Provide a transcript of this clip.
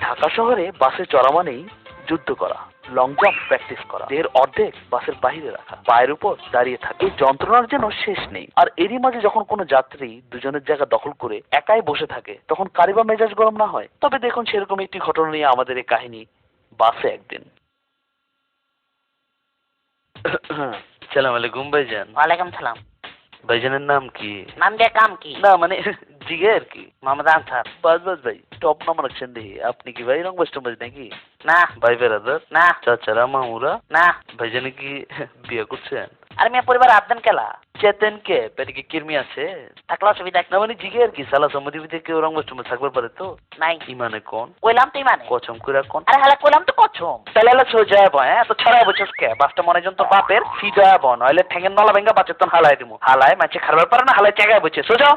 ঢাকা শহরে বাসে চড়া মানেই যুদ্ধ করা, লং জাম্প প্র্যাকটিস করা, দেহের অর্ধেক বাসের বাইরে রাখা, পায়ের উপর দাঁড়িয়ে থাকে। এই যন্ত্রণার যেন শেষ নেই। আর এরই মাঝে যখন কোনো যাত্রী দুজনের জায়গা দখল করে একাই বসে থাকে, তখন কারিবা মেজাজ গরম না হয়? তবে দেখুন, সেরকম একটি ঘটনা নিয়ে আমাদের এই কাহিনী। বাসে একদিন। সালাম আলাইকুম ভাইজান। ওয়ালাইকুম সালাম। ভাইজানের নাম কি? নাম দিয়ে কাম কি? না মানে জিগে আর কি। মোহাম্মদ আনসার। বাস বাস ভাই, টপ নাম রাখছেন দেখি। আপনি কি ভাই রংবাজ টংবাজ নাকি? না ভাই বেরাদার? না চাচারা মামুরা? না। ভাইজানে কি বিয়ে করছেন? আর মেয়ে পরিবার আবদান কেলা চেতেন কে পেটে কি কিরমি আছে? থাকলে অসুবিধা না মানে জিগে আর কি। সালা সম্মতি বিতে কেউ রংবাজ টংবাজ থাকবার পারে তো? নাই। ইমানে কোন? কইলাম তো মানে কচম করে কোন? আরে হালা কইলাম তো কছম। তাহলে এলা সোজা বয়, হ্যাঁ? তো ছড়াই বছর কে বাসটা মনে জন তোর বাপের সিধা বন হইলে ঠেঙ্গের নলা ভেঙ্গা বাচ্চার তন হালাই দিমু। হালাই মাছে খারবার পারে না, হালাই চেগায় বসে সোজা।